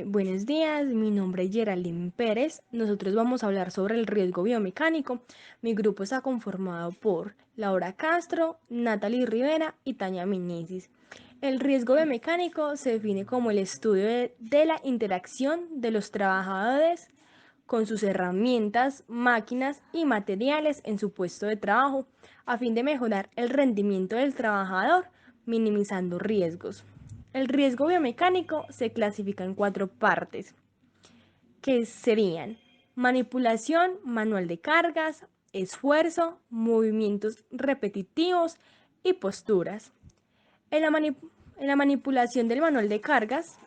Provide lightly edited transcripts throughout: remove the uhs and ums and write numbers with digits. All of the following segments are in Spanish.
Buenos días, mi nombre es Geraldine Pérez. Nosotros vamos a hablar sobre el riesgo biomecánico. Mi grupo está conformado por Laura Castro, Natalie Rivera y Tania Minesis. El riesgo biomecánico se define como el estudio de la interacción de los trabajadores con sus herramientas, máquinas y materiales en su puesto de trabajo a fin de mejorar el rendimiento del trabajador, minimizando riesgos. El riesgo biomecánico se clasifica en cuatro partes, que serían manipulación manual de cargas, esfuerzo, movimientos repetitivos y posturas. En la, en la manipulación del manual de cargas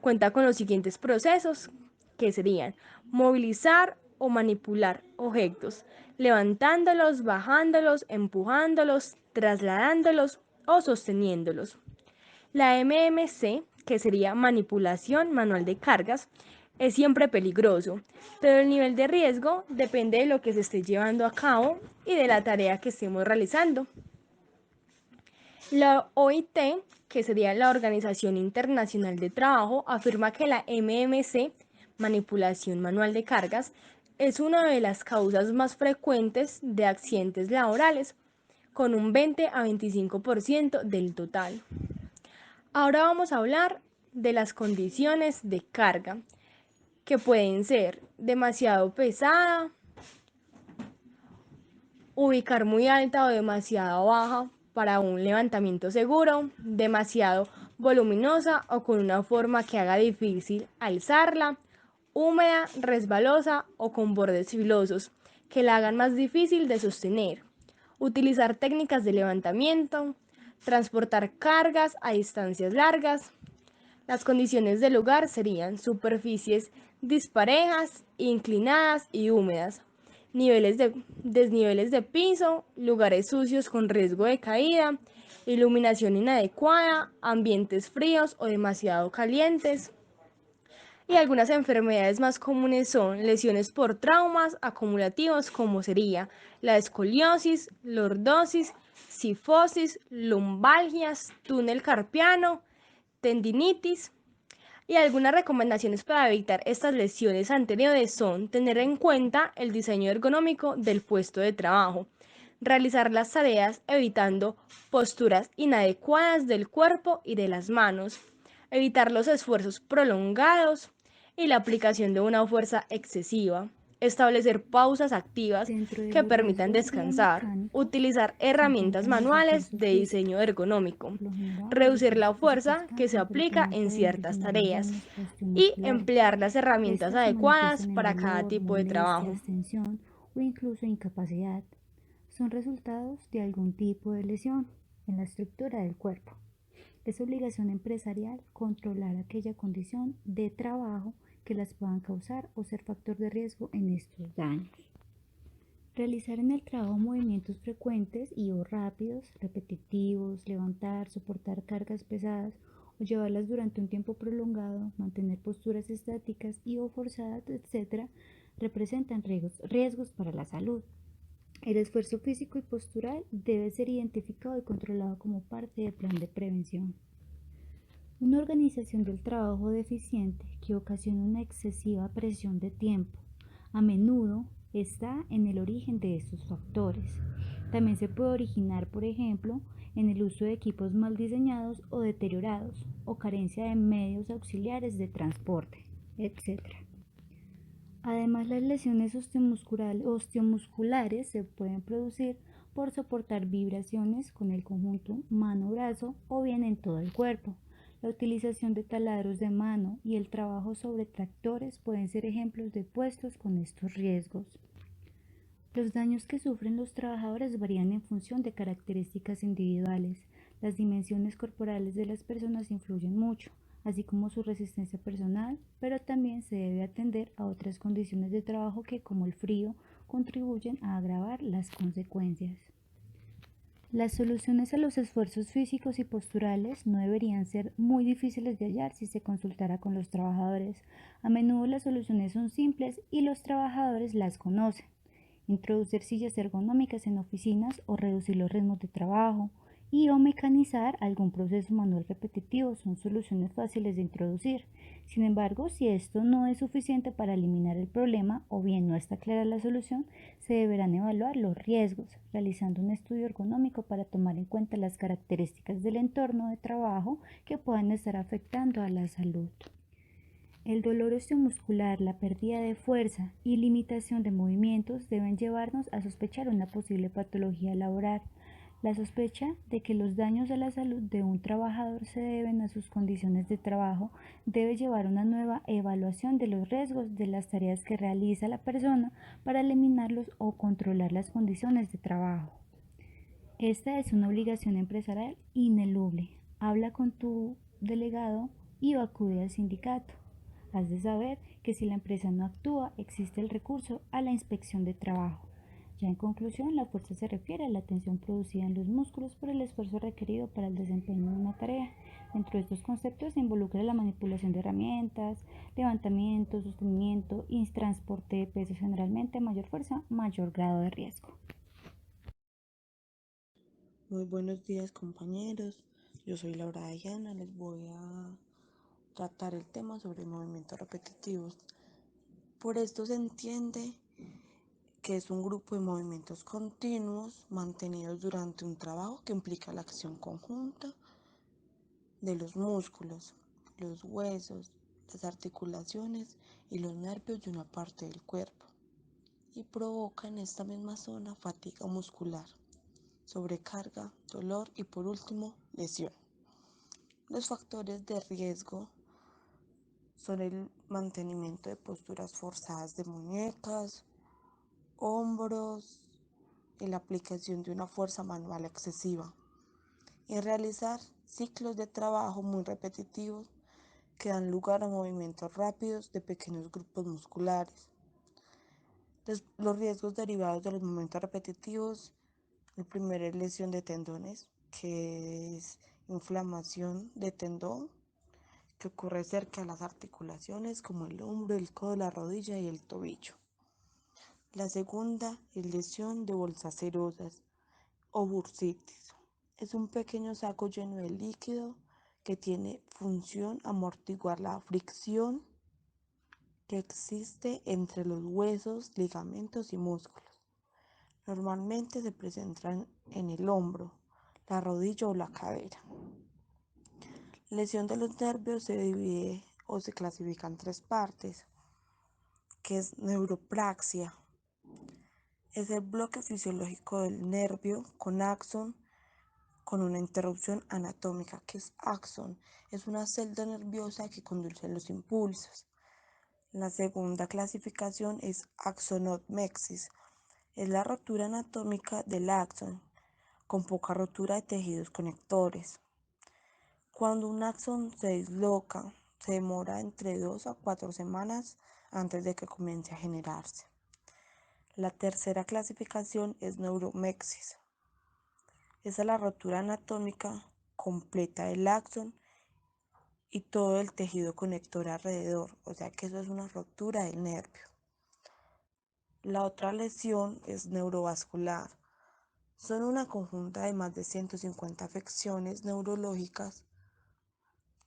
cuenta con los siguientes procesos, que serían movilizar o manipular objetos, levantándolos, bajándolos, empujándolos, trasladándolos o sosteniéndolos. La MMC, que sería manipulación manual de cargas, es siempre peligroso, pero el nivel de riesgo depende de lo que se esté llevando a cabo y de la tarea que estemos realizando. La OIT, que sería la Organización Internacional de Trabajo, afirma que la MMC, manipulación manual de cargas, es una de las causas más frecuentes de accidentes laborales, con un 20 a 25% del total. Ahora vamos a hablar de las condiciones de carga, que pueden ser demasiado pesada, ubicar muy alta o demasiado baja para un levantamiento seguro, demasiado voluminosa o con una forma que haga difícil alzarla, húmeda, resbalosa o con bordes filosos que la hagan más difícil de sostener. Utilizar técnicas de levantamiento, transportar cargas a distancias largas. Las condiciones del lugar serían superficies disparejas, inclinadas y húmedas, desniveles de piso, lugares sucios con riesgo de caída, iluminación inadecuada, ambientes fríos o demasiado calientes. Y algunas enfermedades más comunes son lesiones por traumas acumulativos como sería la escoliosis, lordosis, cifosis, lumbalgias, túnel carpiano, tendinitis. Y algunas recomendaciones para evitar estas lesiones anteriores son tener en cuenta el diseño ergonómico del puesto de trabajo, realizar las tareas evitando posturas inadecuadas del cuerpo y de las manos, evitar los esfuerzos prolongados y la aplicación de una fuerza excesiva, establecer pausas activas Dentro de que los permitan riesgos descansar, biomecánicos utilizar se herramientas encuentran los manuales esfuerzos de físicos. diseño ergonómico, Por lo general, los reducir la esfuerzos físicos fuerza que se cansan, pero aplica tienen en ciertas previamente tareas lesiones y osteomusculares. emplear las herramientas Estas se adecuadas manifiestan en para cada dolor, tipo de trabajo. molestias, tensión o incluso incapacidad. Son resultados de algún tipo de lesión en la estructura del cuerpo. Es obligación empresarial controlar aquella condición de trabajo que las puedan causar o ser factor de riesgo en estos daños. Realizar en el trabajo movimientos frecuentes y o rápidos, repetitivos, levantar, soportar cargas pesadas o llevarlas durante un tiempo prolongado, mantener posturas estáticas y o forzadas, etc., representan riesgos para la salud. El esfuerzo físico y postural debe ser identificado y controlado como parte del plan de prevención. Una organización del trabajo deficiente que ocasiona una excesiva presión de tiempo, a menudo está en el origen de estos factores. También se puede originar, por ejemplo, en el uso de equipos mal diseñados o deteriorados, o carencia de medios auxiliares de transporte, etc. Además, las lesiones osteomusculares se pueden producir por soportar vibraciones con el conjunto mano-brazo o bien en todo el cuerpo. La utilización de taladros de mano y el trabajo sobre tractores pueden ser ejemplos de puestos con estos riesgos. Los daños que sufren los trabajadores varían en función de características individuales. Las dimensiones corporales de las personas influyen mucho, así como su resistencia personal, pero también se debe atender a otras condiciones de trabajo que, como el frío, contribuyen a agravar las consecuencias. Las soluciones a los esfuerzos físicos y posturales no deberían ser muy difíciles de hallar si se consultara con los trabajadores. A menudo las soluciones son simples y los trabajadores las conocen. Introducir sillas ergonómicas en oficinas o reducir los ritmos de trabajo, y o mecanizar algún proceso manual repetitivo son soluciones fáciles de introducir. Sin embargo, si esto no es suficiente para eliminar el problema o bien no está clara la solución, se deberán evaluar los riesgos, realizando un estudio ergonómico para tomar en cuenta las características del entorno de trabajo que puedan estar afectando a la salud. El dolor osteomuscular, la pérdida de fuerza y limitación de movimientos deben llevarnos a sospechar una posible patología laboral. La sospecha de que los daños a la salud de un trabajador se deben a sus condiciones de trabajo debe llevar a una nueva evaluación de los riesgos de las tareas que realiza la persona para eliminarlos o controlar las condiciones de trabajo. Esta es una obligación empresarial ineludible. Habla con tu delegado y acude al sindicato. Has de saber que si la empresa no actúa, existe el recurso a la inspección de trabajo. Ya en conclusión, la fuerza se refiere a la tensión producida en los músculos por el esfuerzo requerido para el desempeño de una tarea. Dentro de estos conceptos se involucra la manipulación de herramientas, levantamiento, sostenimiento y transporte de pesos. Generalmente, mayor fuerza, mayor grado de riesgo. Muy buenos días, compañeros. Yo soy Laura Dayana. Les voy a tratar el tema sobre movimientos repetitivos. Por esto se entiende que es un grupo de movimientos continuos mantenidos durante un trabajo que implica la acción conjunta de los músculos, los huesos, las articulaciones y los nervios de una parte del cuerpo y provoca en esta misma zona fatiga muscular, sobrecarga, dolor y por último lesión. Los factores de riesgo son el mantenimiento de posturas forzadas de muñecas, hombros, y la aplicación de una fuerza manual excesiva y realizar ciclos de trabajo muy repetitivos que dan lugar a movimientos rápidos de pequeños grupos musculares. Los riesgos derivados de los movimientos repetitivos: el primero es lesión de tendones, que es inflamación de tendón que ocurre cerca de las articulaciones como el hombro, el codo, la rodilla y el tobillo. La segunda es lesión de bolsas serosas o bursitis. Es un pequeño saco lleno de líquido que tiene función amortiguar la fricción que existe entre los huesos, ligamentos y músculos. Normalmente se presentan en el hombro, la rodilla o la cadera. Lesión de los nervios se divide o se clasifica en tres partes, que es neuropraxia. Es el bloque fisiológico del nervio con axón con una interrupción anatómica, que es axón. Es una celda nerviosa que conduce los impulsos. La segunda clasificación es axonotmexis. Es la rotura anatómica del axón, con poca rotura de tejidos conectores. Cuando un axón se disloca, se demora entre 2 a 4 semanas antes de que comience a generarse. La tercera clasificación es neuromexis. Esa es la rotura anatómica completa del axón y todo el tejido conector alrededor, o sea que eso es una rotura del nervio. La otra lesión es neurovascular. Son una conjunta de más de 150 afecciones neurológicas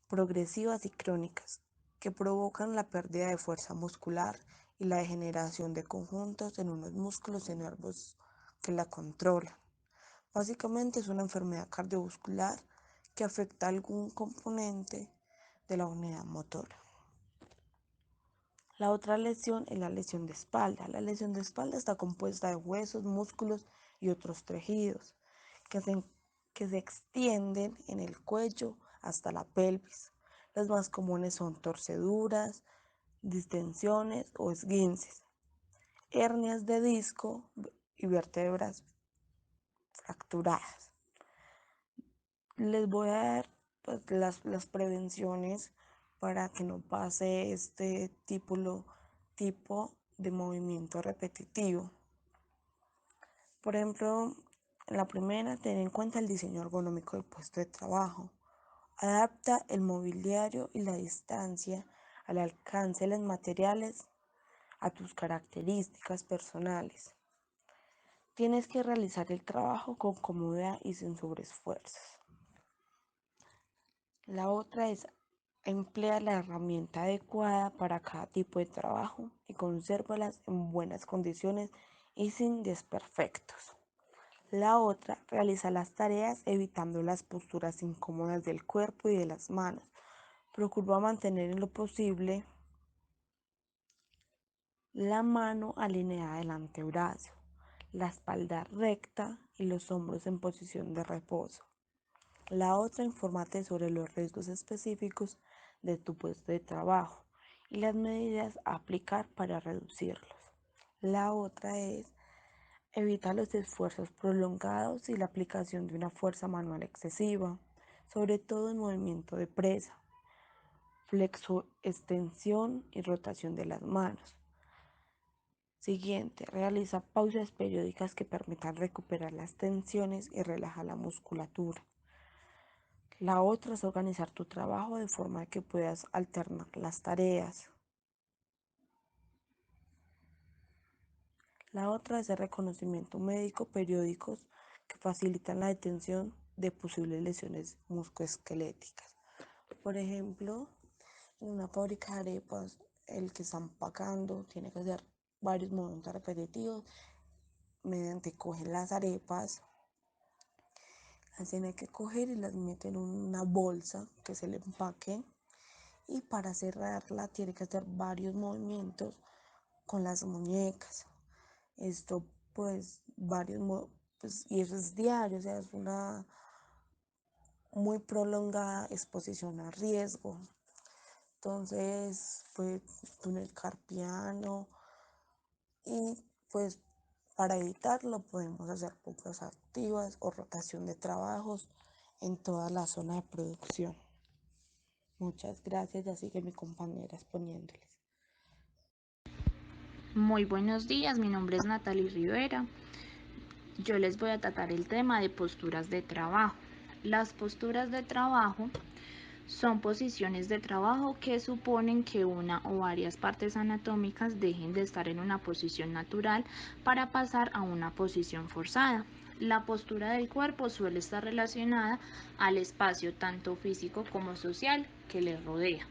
progresivas y crónicas que provocan la pérdida de fuerza muscular y la degeneración de conjuntos en unos músculos y nervios que la controlan. Básicamente es una enfermedad cardiovascular que afecta a algún componente de la unidad motora. La otra lesión es la lesión de espalda. La lesión de espalda está compuesta de huesos, músculos y otros tejidos que se extienden en el cuello hasta la pelvis. Las más comunes son torceduras, distensiones o esguinces, hernias de disco y vértebras fracturadas. Les voy a dar pues, las prevenciones para que no pase este tipo de movimiento repetitivo. Por ejemplo, la primera, tener en cuenta el diseño ergonómico del puesto de trabajo. Adapta el mobiliario y la distancia al alcance de los materiales a tus características personales. Tienes que realizar el trabajo con comodidad y sin sobreesfuerzos. La otra es emplea la herramienta adecuada para cada tipo de trabajo y consérvalas en buenas condiciones y sin desperfectos. La otra, realiza las tareas evitando las posturas incómodas del cuerpo y de las manos. Procura mantener en lo posible la mano alineada del antebrazo, la espalda recta y los hombros en posición de reposo. La otra, infórmate sobre los riesgos específicos de tu puesto de trabajo y las medidas a aplicar para reducirlos. La otra es evita los esfuerzos prolongados y la aplicación de una fuerza manual excesiva, sobre todo en movimiento de presa, flexo, extensión y rotación de las manos. Siguiente, realiza pausas periódicas que permitan recuperar las tensiones y relajar la musculatura. La otra es organizar tu trabajo de forma que puedas alternar las tareas. La otra es el reconocimiento médico periódicos que facilitan la detención de posibles lesiones musculoesqueléticas. Por ejemplo, en una fábrica de arepas, el que está empacando tiene que hacer varios movimientos repetitivos mediante coger las arepas, las tiene que coger y las mete en una bolsa que se le empaque, y para cerrarla tiene que hacer varios movimientos con las muñecas. Esto pues y eso es diario, o sea, es una muy prolongada exposición a riesgo. Entonces, pues túnel carpiano, y pues para evitarlo podemos hacer pausas activas o rotación de trabajos en toda la zona de producción. Muchas gracias, ya sigue mi compañera exponiéndoles. Muy buenos días, mi nombre es Natalie Rivera. Yo les voy a tratar el tema de posturas de trabajo. Las posturas de trabajo son posiciones de trabajo que suponen que una o varias partes anatómicas dejen de estar en una posición natural para pasar a una posición forzada. La postura del cuerpo suele estar relacionada al espacio tanto físico como social que le rodea.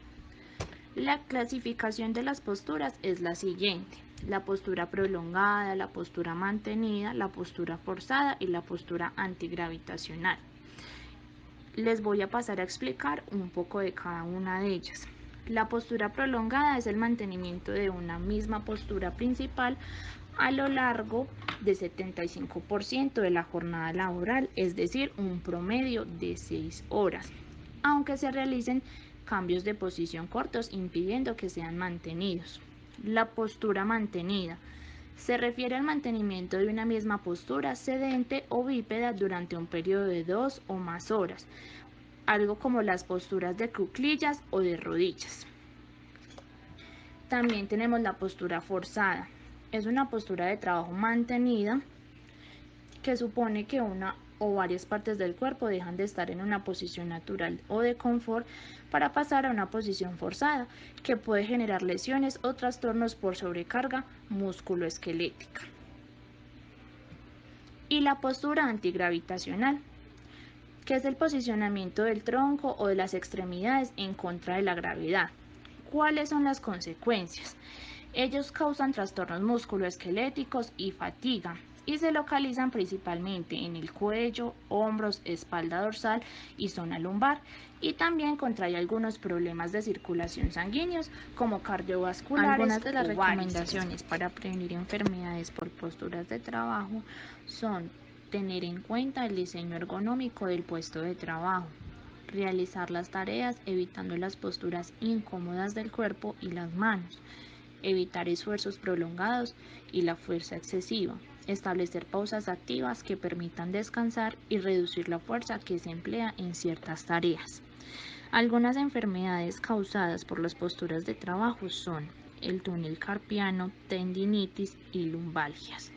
La clasificación de las posturas es la siguiente: la postura prolongada, la postura mantenida, la postura forzada y la postura antigravitacional. Les voy a pasar a explicar un poco de cada una de ellas. La postura prolongada es el mantenimiento de una misma postura principal a lo largo de 75% de la jornada laboral, es decir, un promedio de 6 horas, aunque se realicen cambios de posición cortos impidiendo que sean mantenidos. La postura mantenida se refiere al mantenimiento de una misma postura sedente o bípeda durante un periodo de 2 o más horas, algo como las posturas de cuclillas o de rodillas. También tenemos la postura forzada. Es una postura de trabajo mantenida que supone que una o varias partes del cuerpo dejan de estar en una posición natural o de confort para pasar a una posición forzada, que puede generar lesiones o trastornos por sobrecarga musculoesquelética. Y la postura antigravitacional, que es el posicionamiento del tronco o de las extremidades en contra de la gravedad. ¿Cuáles son las consecuencias? Ellos causan trastornos musculoesqueléticos y fatiga, y se localizan principalmente en el cuello, hombros, espalda dorsal y zona lumbar, y también contrae algunos problemas de circulación sanguíneos como cardiovasculares. Algunas de las recomendaciones para prevenir enfermedades por posturas de trabajo son tener en cuenta el diseño ergonómico del puesto de trabajo, realizar las tareas evitando las posturas incómodas del cuerpo y las manos, evitar esfuerzos prolongados y la fuerza excesiva, establecer pausas activas que permitan descansar y reducir la fuerza que se emplea en ciertas tareas. Algunas enfermedades causadas por las posturas de trabajo son el túnel carpiano, tendinitis y lumbalgias.